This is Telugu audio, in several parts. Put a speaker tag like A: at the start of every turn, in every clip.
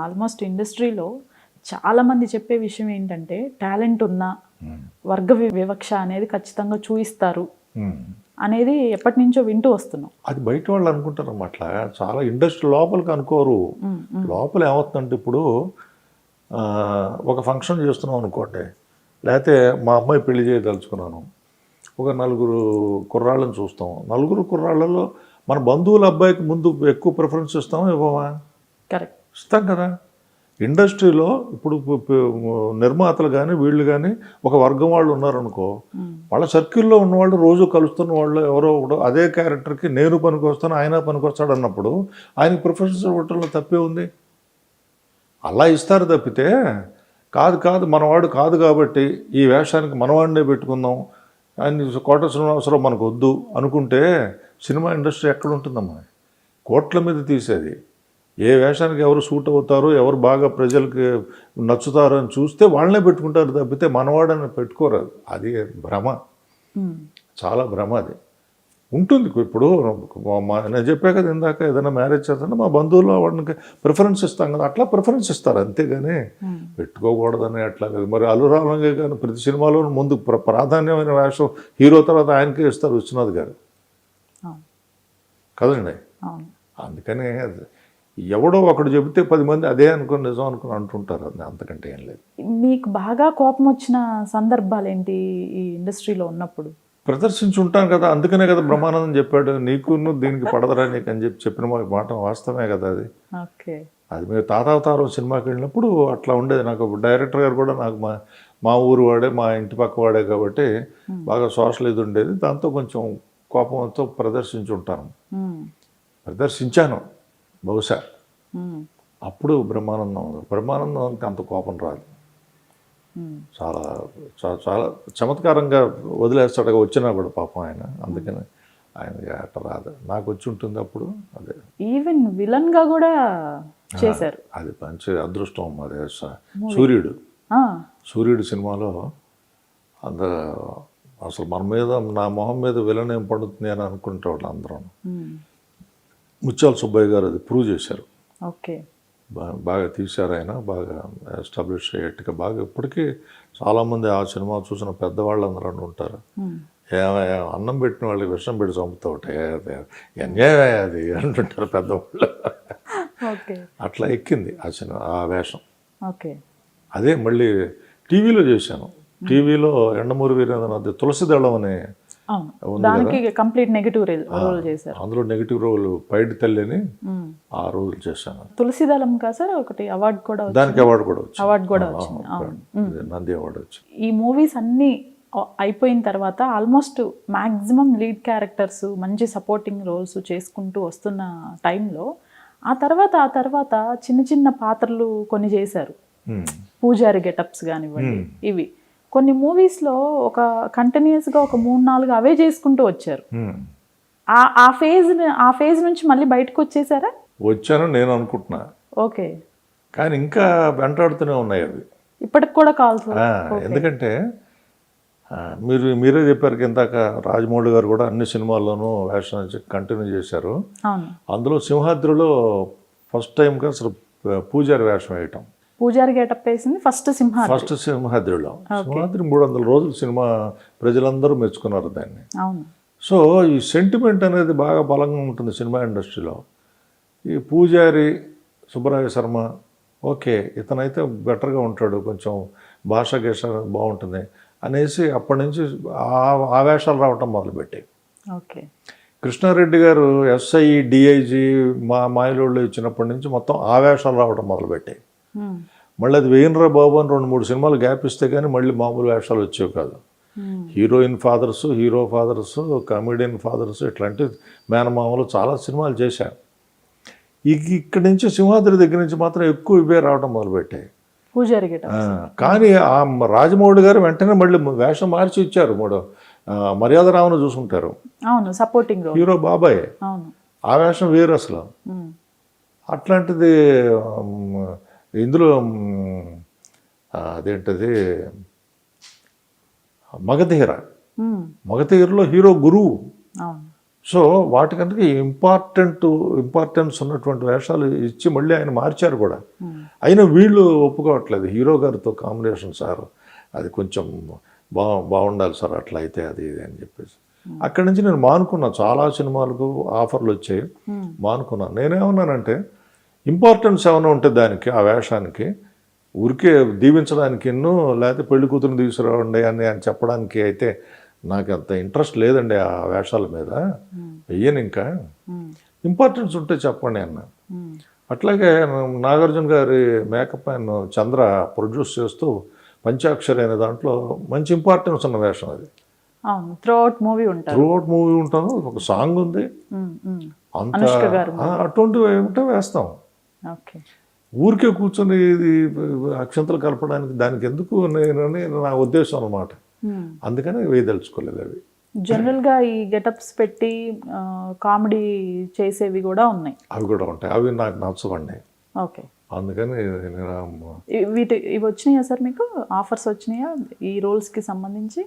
A: ఆల్మోస్ట్ ఇండస్ట్రీలో చాలామంది చెప్పే విషయం ఏంటంటే టాలెంట్ ఉన్న వర్గ వివక్ష అనేది ఖచ్చితంగా చూయిస్తారు అనేది ఎప్పటి నుంచో వింటూ వస్తున్నాం.
B: అది బయట వాళ్ళు అనుకుంటారు అట్లా, చాలా ఇండస్ట్రీ లోపలికి అనుకోరు. లోపల ఏమవుతుందంటే ఇప్పుడు ఒక ఫంక్షన్ చేస్తున్నాం అనుకోండి, లేకపోతే మా అమ్మాయి పెళ్లి చేయదలుచుకున్నాను, ఒక 4 కుర్రాళ్ళని చూస్తాం. 4 కుర్రాళ్ళలో మన బంధువుల అబ్బాయికి ముందు ఎక్కువ ప్రిఫరెన్స్ ఇస్తామా ఇవ్వమా?
A: కరెక్ట్,
B: ఇస్తాం కదా. ఇండస్ట్రీలో ఇప్పుడు నిర్మాతలు కానీ వీళ్ళు కానీ ఒక వర్గం వాళ్ళు ఉన్నారనుకో, వాళ్ళ సర్కిల్లో ఉన్నవాళ్ళు రోజు కలుస్తున్న వాళ్ళు ఎవరో ఒకడు అదే క్యారెక్టర్కి నేను పనికొస్తాను ఆయన పనికొస్తాడు అన్నప్పుడు ఆయనకి ప్రిఫరెన్స్ ఇవ్వటంలో తప్పే ఉంది. అలా ఇస్తారు తప్పితే కాదు మనవాడు కాదు కాబట్టి ఈ వేషానికి మనవాడినే పెట్టుకుందాం, ఆయన కోట శ్రీనివాసరావు మనకు వద్దు అనుకుంటే సినిమా ఇండస్ట్రీ ఎక్కడ ఉంటుందమ్మా? కోట్ల మీద తీసేది. ఏ వేషానికి ఎవరు సూట్ అవుతారో, ఎవరు బాగా ప్రజలకి నచ్చుతారో అని చూస్తే వాళ్ళనే పెట్టుకుంటారు తప్పితే మనవాడని పెట్టుకోరు. అది భ్రమ, చాలా భ్రమ. అది ఉంటుంది. ఇప్పుడు నేను చెప్పా కదా ఇందాక, ఏదైనా మ్యారేజ్ చేస్తాను మా బంధువుల్లో వాడికి ప్రిఫరెన్స్ ఇస్తాం కదా, అట్లా ప్రిఫరెన్స్ ఇస్తారు అంతేగాని పెట్టుకోకూడదని అట్లా లేదు. మరి అల్లు రామలింగ గారు ప్రతి సినిమాలో ముందు ప్రాధాన్యమైన వేషం హీరో తర్వాత ఆయనకే ఇస్తారు విశ్వనాథ్ గారు కదండి. అందుకని ఎవడో ఒకడు చెబితే 10 మంది అదే అనుకుని నిజం అనుకుని అంటుంటారు. అది అంతకంటే ఏం లేదు.
A: మీకు బాగా కోపం వచ్చిన సందర్భాలు ఏంటి ఈ ఇండస్ట్రీలో ఉన్నప్పుడు?
B: ప్రదర్శించి ఉంటాను కదా, అందుకనే కదా బ్రహ్మానందం చెప్పాడు నీకును దీనికి పడదరా నీకు అని చెప్పిన మాట వాస్తవమే కదా. అది అది మీరు తాతావతారం సినిమాకి వెళ్ళినప్పుడు అట్లా ఉండేది. నాకు డైరెక్టర్ గారు కూడా నాకు మా ఊరు వాడే, మా ఇంటి పక్క వాడే కాబట్టి బాగా సోషల్ ఇది ఉండేది. దాంతో కొంచెం కోపంతో ప్రదర్శించాను బహుశా. అప్పుడు బ్రహ్మానందంకి అంత కోపం రాదు. చాలా చాలా చమత్కారంగా వదిలేస్తాడు వచ్చినా కూడా పాపం ఆయన. అందుకని ఆయనకి అట్లా రాదు. నాకు వచ్చి ఉంటుంది అప్పుడు. అదే
A: ఈవెన్ విలన్ గా కూడా చేశారు.
B: అది మంచి అదృష్టం. అదే సూర్యుడు సినిమాలో అంత అసలు మన మీద నా మొహం మీద విలన్ ఏం పడుతుంది అని అనుకుంటే వాళ్ళు అందరూ. ముత్యాల సుబ్బయ్య గారు అది ప్రూవ్ చేశారు. బాగా తీశారు ఆయన, బాగా ఎస్టాబ్లిష్ అయ్యేట్టుగా బాగా. ఇప్పటికీ చాలామంది ఆ సినిమా చూసిన పెద్దవాళ్ళు అందరూ ఉంటారు, అన్నం పెట్టిన వాళ్ళకి విషం పెట్టి చంపుతా ఉంటాయి అన్యాయం అది అంటుంటారు పెద్దవాళ్ళు. అట్లా ఎక్కింది ఆ సినిమా, ఆ వేషం. అదే మళ్ళీ టీవీలో చేశాను. టీవీలో ఎండమూరి వీరేంద్రనాథ్ తులసిదళం అని అందులో నెగిటివ్ రోల్ పైడి తల్లిని ఆ రోల్ చేశాను.
A: తులసిదళం సార్ ఒకటి అవార్డు కూడా,
B: దానికి అవార్డు కూడా వచ్చింది. నంది అవార్డు వచ్చింది.
A: ఈ మూవీస్ అన్ని అయిపోయిన తర్వాత ఆల్మోస్ట్ మ్యాక్సిమం లీడ్ క్యారెక్టర్స్, మంచి సపోర్టింగ్ రోల్స్ చేసుకుంటూ వస్తున్న టైంలో ఆ తర్వాత చిన్న చిన్న పాత్రలు కొన్ని చేశారు. పూజారి గెటప్స్ కానివ్వండి, ఇవి కొన్ని మూవీస్లో ఒక కంటిన్యూస్గా ఒక 3-4 అవే చేసుకుంటూ వచ్చారు. ఆ ఫేజ్ నుంచి మళ్ళీ బయటకు వచ్చేసారా?
B: వచ్చాను నేను అనుకుంటున్నా. కానీ ఇంకా వెంటాడుతూనే ఉన్నాయి అవి
A: ఇప్పటికి కూడా కాల్స్.
B: ఎందుకంటే మీరే చెప్పారు ఇందాక, రాజమౌళి గారు కూడా అన్ని సినిమాల్లోనూ వేషం కంటిన్యూ చేశారు. అందులో సింహాద్రిలో ఫస్ట్ టైంగా అసలు పూజారి వేషం వేయటం.
A: పూజారి గెటప్ వేసింది ఫస్ట్
B: సింహాద్రిలో. సింహాద్రి 300 రోజులు సినిమా ప్రజలందరూ మెచ్చుకున్నారు దాన్ని. సో ఈ సెంటిమెంట్ అనేది బాగా బలంగా ఉంటుంది సినిమా ఇండస్ట్రీలో. ఈ పూజారి సుబ్బరాయ శర్మ ఇతనైతే బెటర్గా ఉంటాడు, కొంచెం భాష గీష బాగుంటుంది అనేసి అప్పటి నుంచి ఆ వేషాలు రావటం మొదలుపెట్టాయి. కృష్ణారెడ్డి గారు SI DIG మాయలోళ్ళు ఇచ్చినప్పటి నుంచి మొత్తం ఆ వేషాలు రావటం మొదలుపెట్టాయి. మళ్ళీ అది వేయనరా బాబు అని 2-3 సినిమాలు గ్యాప్ ఇస్తే కానీ మళ్ళీ మామూలు వేషాలు వచ్చేవి కాదు. Heroine fathers, hero fathers, comedian fathers, ఇట్లాంటి మేనమామలు చాలా సినిమాలు చేశారు. ఇక్కడి నుంచి సింహాద్రి దగ్గర నుంచి మాత్రం ఎక్కువ ఇవే రావడం మొదలుపెట్టాయి. కానీ ఆ రాజమౌళి గారు వెంటనే మళ్ళీ వేషం మార్చి ఇచ్చారు. మర్యాద రావును చూసుకుంటారు, హీరో బాబాయ్, ఆ వేషం వేరు అసలు. అట్లాంటిది ఇందులో అదేంటది మగధీరలో హీరో గురువు. సో వాటికంటే ఇంపార్టెన్స్ ఉన్నటువంటి వేషాలు ఇచ్చి మళ్ళీ ఆయన మార్చారు కూడా. అయినా వీళ్ళు ఒప్పుకోవట్లేదు, హీరో గారితో కాంబినేషన్ సార్ అది కొంచెం బాగుండాలి సార్ అట్లా అయితే అది ఇది అని చెప్పేసి అక్కడి నుంచి నేను మానుకున్నా. చాలా సినిమాలకు ఆఫర్లు వచ్చాయి, మానుకున్నాను. నేనేమన్నానంటే ఇంపార్టెన్స్ ఏమైనా ఉంటే దానికి ఆ వేషానికి ఊరికే దీవించడానికి లేకపోతే పెళ్లి కూతురుని తీసుకురావండి అని చెప్పడానికి అయితే నాకు అంత ఇంట్రెస్ట్ లేదండి ఆ వేషాల మీద, వెయ్యను. ఇంకా ఇంపార్టెన్స్ ఉంటే చెప్పండి అన్న. అట్లాగే నాగార్జున గారి మేకప్ ఆయన చంద్ర ప్రొడ్యూస్ చేస్తూ పంచాక్షరి అనే దాంట్లో మంచి ఇంపార్టెన్స్ ఉన్న వేషం అది. త్రూ అవుట్ మూవీ ఉంటాను, ఒక సాంగ్ ఉంది, అంత అటువంటివి ఏమిటో వేస్తాం. ఊరికే కూర్చొని ఇది అక్షంతలు కలపడానికి దానికి ఎందుకు నేనని నా ఉద్దేశం అన్నమాట. అందుకని వేయదలుచుకోలేదు అవి.
A: జనరల్గా ఈ గెటప్స్ పెట్టి కామెడీ చేసేవి కూడా ఉన్నాయి,
B: అవి కూడా ఉంటాయి, అవి నాకు నచ్చవండి.
A: ఓకే,
B: అందుకని
A: ఇవి వచ్చినాయా సార్ మీకు ఆఫర్స్ వచ్చినాయా ఈ రోల్స్కి సంబంధించి?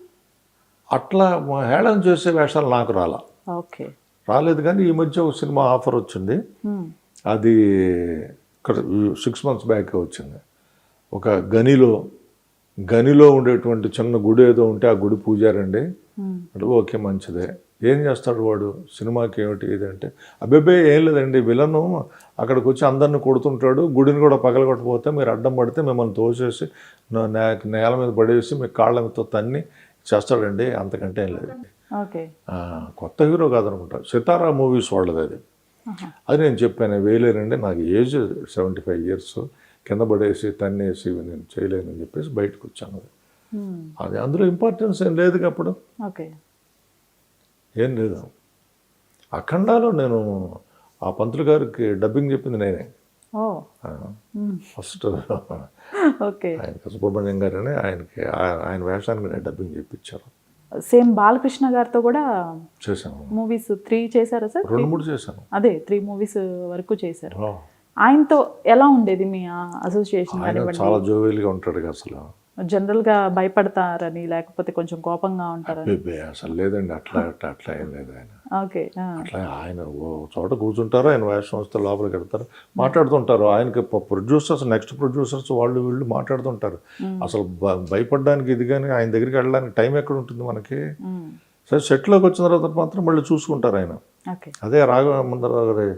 B: అట్లా హేళన చేసే వేషాలు నాకు
A: ఓకే
B: రాలేదు. కానీ ఈ మధ్య ఒక సినిమా ఆఫర్ వచ్చింది, అది 6 months బ్యాక్ వచ్చింది. ఒక గనిలో ఉండేటువంటి చిన్న గుడి ఏదో ఉంటే ఆ గుడి పూజారండి అంటే ఓకే మంచిదే. ఏం చేస్తాడు వాడు సినిమాకి ఏమిటి ఇది అంటే, అబ్బాయి ఏం లేదండి, విలను అక్కడికి వచ్చి అందరిని కొడుతుంటాడు, గుడిని కూడా పగలగొట్టపోతే మీరు అడ్డం పడితే మిమ్మల్ని తోసేసి నేల మీద పడేసి మీ కాళ్ళ మీద తన్ని చేస్తాడండి, అంతకంటే ఏం లేదు. కొత్త హీరో కాదనుకుంటా, సితారా మూవీస్ వాళ్ళది అది. అది నేను చెప్పాను, వేయలేనండి, నాకు ఏజ్ 75 years, కింద పడేసి తన్నేసి నేను చేయలేనని చెప్పేసి బయటకు వచ్చాను. అది అందులో ఇంపార్టెన్స్ ఏం లేదు అప్పుడు, ఏం లేదు. అఖండాలో నేను ఆ పంతులు గారికి డబ్బింగ్ చెప్పింది నేనే ఫస్ట్. ఆయన సుబ్రహ్మణ్యం గారు అని ఆయన వేషానికి నేను డబ్బింగ్ చెప్పించారు.
A: సేమ్ బాలకృష్ణ గారితో కూడా
B: చేశాను
A: మూవీస్ 3 చేశారా సార్?
B: 2-3 చేశాను.
A: అదే 3 movies వరకు చేశారు. ఆయనతో ఎలా ఉండేది మీ అసోసియేషన్?
B: చాలా జోవియల్గా ఉంటాడు అసలు.
A: జనరల్గా భయపడతారని లేకపోతే కొంచెం కోపంగా ఉంటారని?
B: అసలు లేదండి, అట్లా ఏం లేదు. ఆయన
A: ఓకే,
B: అట్లా ఆయన ఓ చోట కూర్చుంటారు, ఆయన వేషం వస్తే లోపలికి వెళ్తారు, మాట్లాడుతుంటారు. ఆయనకి ప్రొడ్యూసర్స్, నెక్స్ట్ ప్రొడ్యూసర్స్ వాళ్ళు వీళ్ళు మాట్లాడుతుంటారు. అసలు భయపడడానికి ఇది కానీ ఆయన దగ్గరికి వెళ్ళడానికి టైం ఎక్కడ ఉంటుంది మనకి? సరే సెట్లోకి వచ్చిన తర్వాత మాత్రం మళ్ళీ చూసుకుంటారు ఆయన. అదే రాఘవేంద్రరావు గారి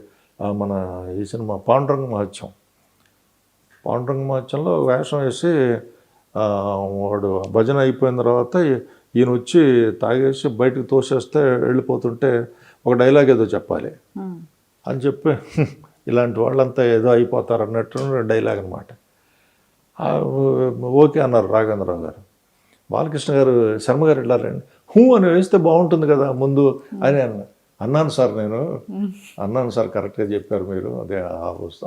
B: మన ఈ సినిమా పాండురంగ మహత్యంలో వేషం వేసి వాడు భజన అయిపోయిన తర్వాత ఈయన వచ్చి తాగేసి బయటకు తోసేస్తే వెళ్ళిపోతుంటే ఒక డైలాగ్ ఏదో చెప్పాలి అని చెప్పి ఇలాంటి వాళ్ళంతా ఏదో అయిపోతారు అన్నట్టు డైలాగ్ అనమాట. ఓకే అన్నారు రాఘవేంద్రరావు గారు. బాలకృష్ణ గారు శర్మ గారు వెళ్ళారండి, అని వేస్తే బాగుంటుంది కదా ముందు అని అన్నాను సార్. అన్నాను సార్, కరెక్ట్గా చెప్పారు మీరు, అదే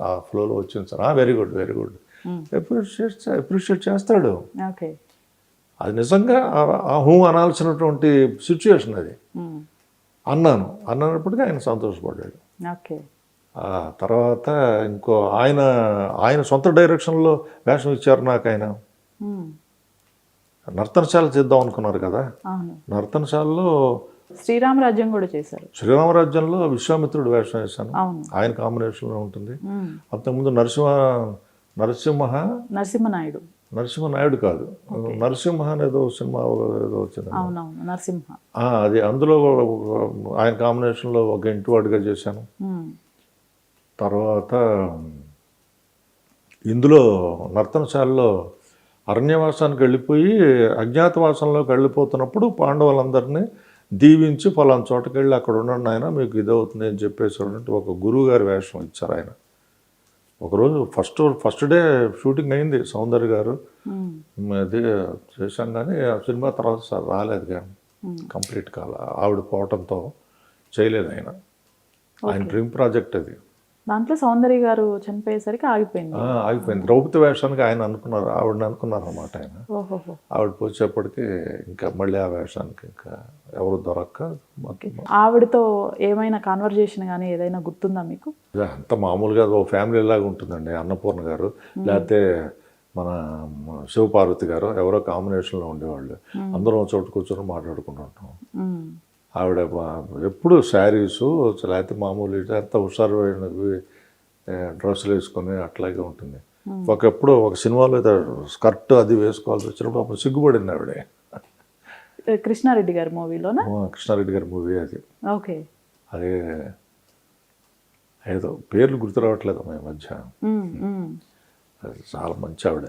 B: ఆ ఫ్లోలో వచ్చింది సార్. వెరీ గుడ్ అప్రిషియేట్ చేస్తాడు. అది నిజంగా అనాల్సినటువంటి సిచ్యువేషన్ అది. అన్నప్పటికీ ఆయన సంతోషపడ్డాడు. ఆ తర్వాత ఇంకో ఆయన సొంత డైరెక్షన్లో వేషం ఇచ్చారు నాకు. ఆయన నర్తనశాల చేద్దాం అనుకున్నారు కదా, నర్తనశాలలో
A: శ్రీరామరాజ్యం కూడా చేశారు.
B: శ్రీరామరాజ్యంలో విశ్వామిత్రుడు వేషం వేశాను, ఆయన కాంబినేషన్లో ఉంటుంది. అంతకుముందు నరసింహనాయుడు కాదు, నరసింహ అనేదో సినిమా ఏదో వచ్చింది, అది అందులో ఆయన కాంబినేషన్లో ఒక ఇంటివాడిగా చేశాను. తర్వాత ఇందులో నర్తనశాలలో అరణ్యవాసానికి వెళ్ళిపోయి అజ్ఞాతవాసంలోకి వెళ్ళిపోతున్నప్పుడు పాండవులందరినీ దీవించి ఫలానా చోటకి వెళ్ళి అక్కడ ఉండండి ఆయన మీకు ఇదవుతుంది అని చెప్పేసి ఒక గురువు గారి వేషం ఇచ్చారు ఆయన. ఒకరోజు ఫస్ట్ డే షూటింగ్ అయింది, సౌందర్య గారు అది చేశాం. కానీ ఆ సినిమా తర్వాత సార్ రాలేదు, కానీ కంప్లీట్ కాల, ఆవిడ పోవటంతో చేయలేదు. ఆయన డ్రీమ్ ప్రాజెక్ట్ అది.
A: దాంట్లో సౌందర్య గారు చనిపోయేసరికి ఆగిపోయింది.
B: ద్రౌపది వేషానికి ఆవిడని అనుకున్నారు అన్నమాట ఆయన. ఆవిడ వచ్చేప్పటికి ఇంకా మళ్ళీ ఆ వేషానికి ఇంకా ఎవరు దొరక్క.
A: ఆవిడతో ఏమైనా కాన్వర్జేషన్ కానీ ఏదైనా గుర్తుందా మీకు?
B: అంత మామూలుగా ఓ ఫ్యామిలీ లాగా ఉంటుందండి. అన్నపూర్ణ గారు లేకపోతే మన శివపార్వతి గారు ఎవరో కాంబినేషన్లో ఉండేవాళ్ళు. అందరం చోటు కూర్చొని మాట్లాడుకుంటుంటాం. ఆవిడ ఎప్పుడు శారీసు లేకపోతే మామూలు అంతా హుషారు డ్రెస్సులు వేసుకొని అట్లాగే ఉంటుంది. ఒకప్పుడు ఒక సినిమాలో ఏదో స్కర్ట్ అది వేసుకోవాల్సి వచ్చినప్పుడు అప్పుడు సిగ్గుపడింది ఆవిడే.
A: కృష్ణారెడ్డి గారి మూవీలోనా?
B: కృష్ణారెడ్డి గారి మూవీ అది.
A: ఓకే.
B: అదే ఏదో పేర్లు గుర్తు రావట్లేదు ఈ మధ్య.
A: మ్మ్, మ్మ్.
B: అది చాలా మంచి ఆవిడ.